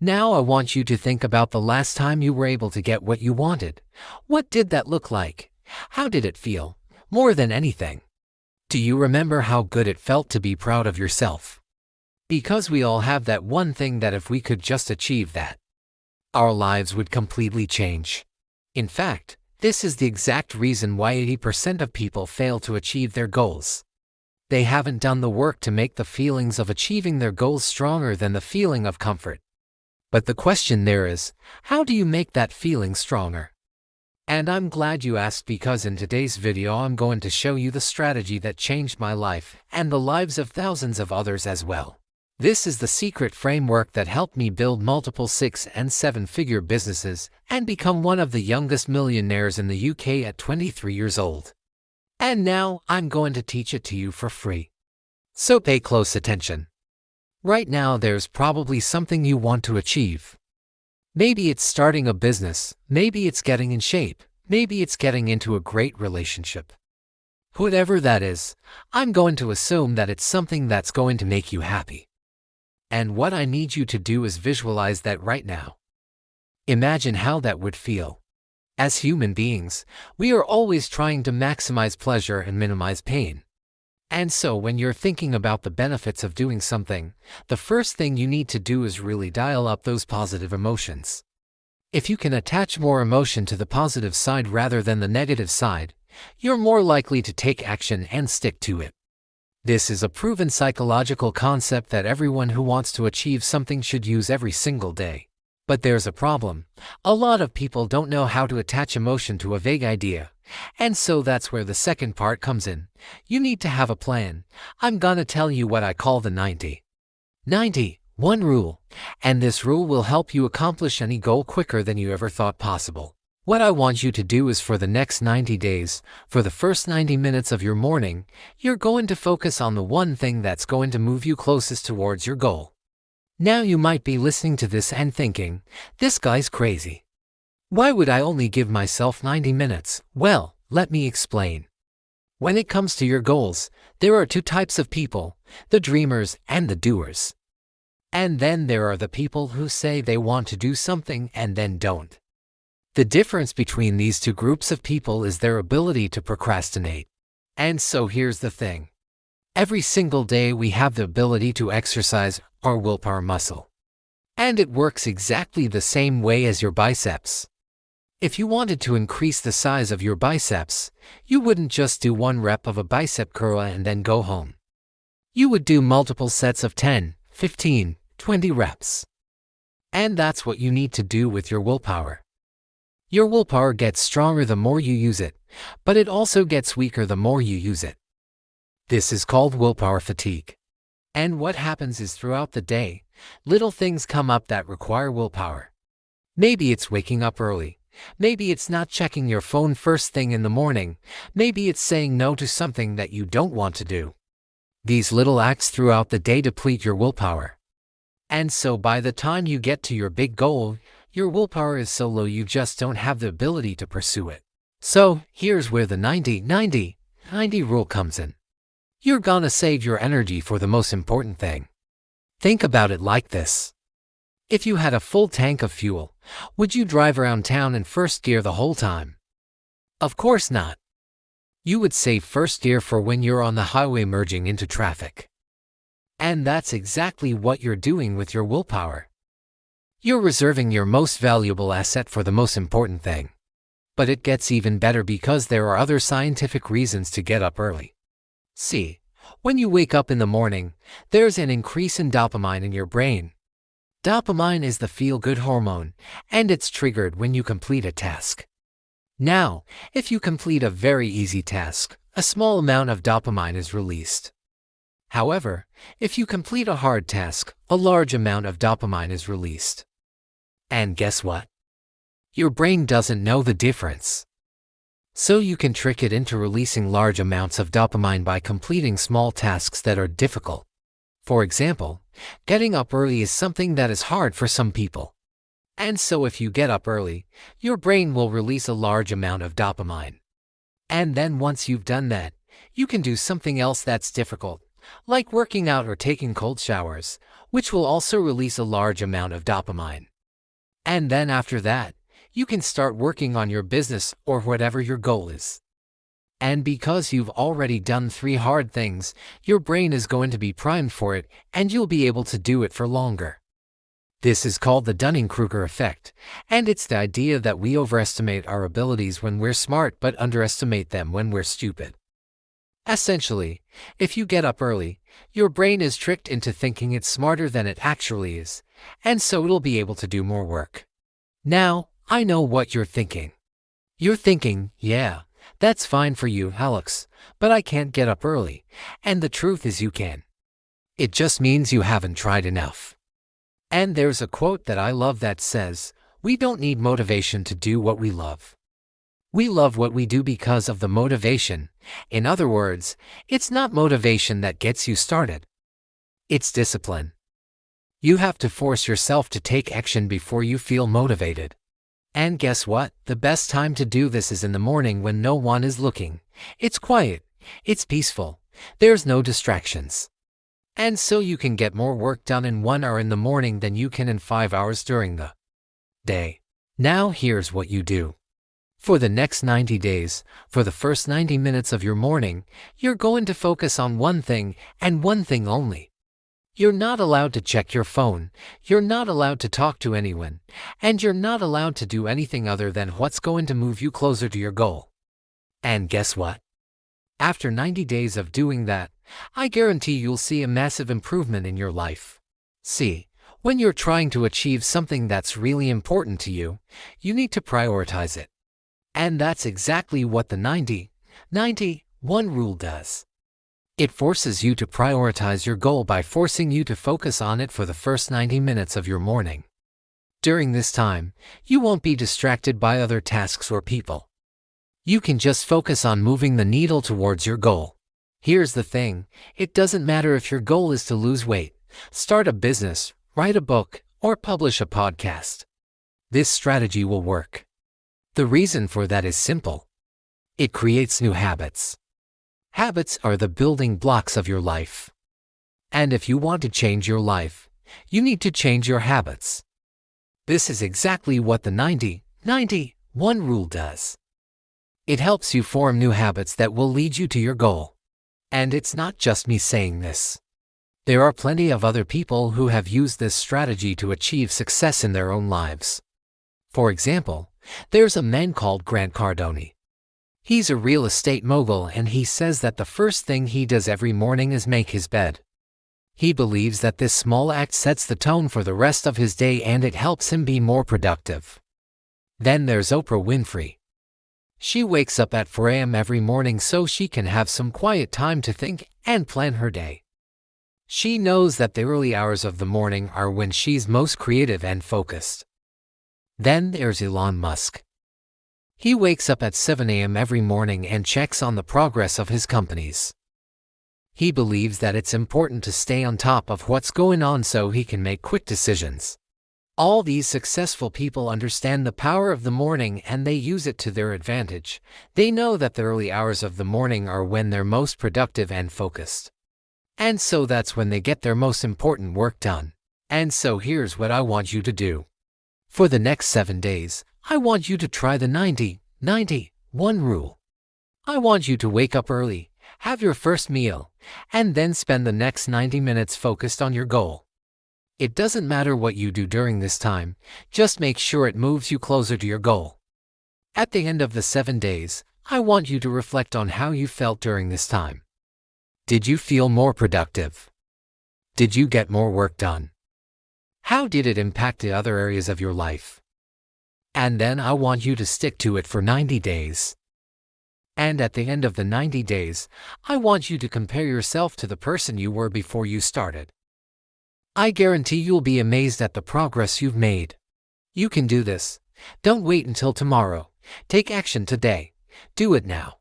Now I want you to think about the last time you were able to get what you wanted. What did that look like? How did it feel? More than anything, do you remember how good it felt to be proud of yourself? Because we all have that one thing that if we could just achieve that, our lives would completely change. In fact, this is the exact reason why 80% of people fail to achieve their goals. They haven't done the work to make the feelings of achieving their goals stronger than the feeling of comfort. But the question there is, how do you make that feeling stronger? And I'm glad you asked, because in today's video I'm going to show you the strategy that changed my life and the lives of thousands of others as well. This is the secret framework that helped me build multiple 6- and 7-figure businesses and become one of the youngest millionaires in the UK at 23 years old. And now I'm going to teach it to you for free. So pay close attention. Right now there's probably something you want to achieve. Maybe it's starting a business, maybe it's getting in shape, maybe it's getting into a great relationship. Whatever that is, I'm going to assume that it's something that's going to make you happy. And what I need you to do is visualize that right now. Imagine how that would feel. As human beings, we are always trying to maximize pleasure and minimize pain. And so when you're thinking about the benefits of doing something, the first thing you need to do is really dial up those positive emotions. If you can attach more emotion to the positive side rather than the negative side, you're more likely to take action and stick to it. This is a proven psychological concept that everyone who wants to achieve something should use every single day. But there's a problem. A lot of people don't know how to attach emotion to a vague idea. And so that's where the second part comes in. You need to have a plan. I'm gonna tell you what I call the 90-90-1 rule. And this rule will help you accomplish any goal quicker than you ever thought possible. What I want you to do is, for the next 90 days, for the first 90 minutes of your morning, you're going to focus on the one thing that's going to move you closest towards your goal. Now you might be listening to this and thinking, this guy's crazy. Why would I only give myself 90 minutes? Well, let me explain. When it comes to your goals, there are two types of people, the dreamers and the doers. And then there are the people who say they want to do something and then don't. The difference between these two groups of people is their ability to procrastinate. And so here's the thing. Every single day we have the ability to exercise our willpower muscle. And it works exactly the same way as your biceps. If you wanted to increase the size of your biceps, you wouldn't just do 1 rep of a bicep curl and then go home. You would do multiple sets of 10, 15, 20 reps. And that's what you need to do with your willpower. Your willpower gets stronger the more you use it, but it also gets weaker the more you use it. This is called willpower fatigue. And what happens is, throughout the day, little things come up that require willpower. Maybe it's waking up early. Maybe it's not checking your phone first thing in the morning. Maybe it's saying no to something that you don't want to do. These little acts throughout the day deplete your willpower. And so by the time you get to your big goal, your willpower is so low you just don't have the ability to pursue it. So here's where the 90-90-90 rule comes in. You're gonna save your energy for the most important thing. Think about it like this. If you had a full tank of fuel, would you drive around town in first gear the whole time? Of course not. You would save first gear for when you're on the highway merging into traffic. And that's exactly what you're doing with your willpower. You're reserving your most valuable asset for the most important thing. But it gets even better, because there are other scientific reasons to get up early. See, when you wake up in the morning, there's an increase in dopamine in your brain. Dopamine is the feel-good hormone, and it's triggered when you complete a task. Now, if you complete a very easy task, a small amount of dopamine is released. However, if you complete a hard task, a large amount of dopamine is released. And guess what? Your brain doesn't know the difference. So you can trick it into releasing large amounts of dopamine by completing small tasks that are difficult. For example, getting up early is something that is hard for some people. And so if you get up early, your brain will release a large amount of dopamine. And then once you've done that, you can do something else that's difficult, like working out or taking cold showers, which will also release a large amount of dopamine. And then after that, you can start working on your business or whatever your goal is. And because you've already done 3 hard things, your brain is going to be primed for it, and you'll be able to do it for longer. This is called the Dunning-Kruger effect, and it's the idea that we overestimate our abilities when we're smart but underestimate them when we're stupid. Essentially, if you get up early, your brain is tricked into thinking it's smarter than it actually is, and so it'll be able to do more work. Now, I know what you're thinking. You're thinking, yeah, that's fine for you, Alex, but I can't get up early, and the truth is you can. It just means you haven't tried enough. And there's a quote that I love that says, "We don't need motivation to do what we love. We love what we do because of the motivation." In other words, it's not motivation that gets you started. It's discipline. You have to force yourself to take action before you feel motivated. And guess what? The best time to do this is in the morning when no one is looking. It's quiet. It's peaceful. There's no distractions. And so you can get more work done in 1 hour in the morning than you can in 5 hours during the day. Now here's what you do. For the next 90 days, for the first 90 minutes of your morning, you're going to focus on one thing and one thing only. You're not allowed to check your phone, you're not allowed to talk to anyone, and you're not allowed to do anything other than what's going to move you closer to your goal. And guess what? After 90 days of doing that, I guarantee you'll see a massive improvement in your life. See, when you're trying to achieve something that's really important to you, you need to prioritize it. And that's exactly what the 90-90-1 rule does. It forces you to prioritize your goal by forcing you to focus on it for the first 90 minutes of your morning. During this time, you won't be distracted by other tasks or people. You can just focus on moving the needle towards your goal. Here's the thing, it doesn't matter if your goal is to lose weight, start a business, write a book, or publish a podcast. This strategy will work. The reason for that is simple. It creates new habits. Habits are the building blocks of your life. And if you want to change your life, you need to change your habits. This is exactly what the 90-90-1 rule does. It helps you form new habits that will lead you to your goal. And it's not just me saying this. There are plenty of other people who have used this strategy to achieve success in their own lives. For example, there's a man called Grant Cardone. He's a real estate mogul, and he says that the first thing he does every morning is make his bed. He believes that this small act sets the tone for the rest of his day and it helps him be more productive. Then there's Oprah Winfrey. She wakes up at 4 a.m. every morning so she can have some quiet time to think and plan her day. She knows that the early hours of the morning are when she's most creative and focused. Then there's Elon Musk. He wakes up at 7 a.m. every morning and checks on the progress of his companies. He believes that it's important to stay on top of what's going on so he can make quick decisions. All these successful people understand the power of the morning and they use it to their advantage. They know that the early hours of the morning are when they're most productive and focused. And so that's when they get their most important work done. And so here's what I want you to do. For the next 7 days, I want you to try the 90-90-1 rule. I want you to wake up early, have your first meal, and then spend the next 90 minutes focused on your goal. It doesn't matter what you do during this time, just make sure it moves you closer to your goal. At the end of the 7 days, I want you to reflect on how you felt during this time. Did you feel more productive? Did you get more work done? How did it impact the other areas of your life? And then I want you to stick to it for 90 days. And at the end of the 90 days, I want you to compare yourself to the person you were before you started. I guarantee you'll be amazed at the progress you've made. You can do this. Don't wait until tomorrow. Take action today. Do it now.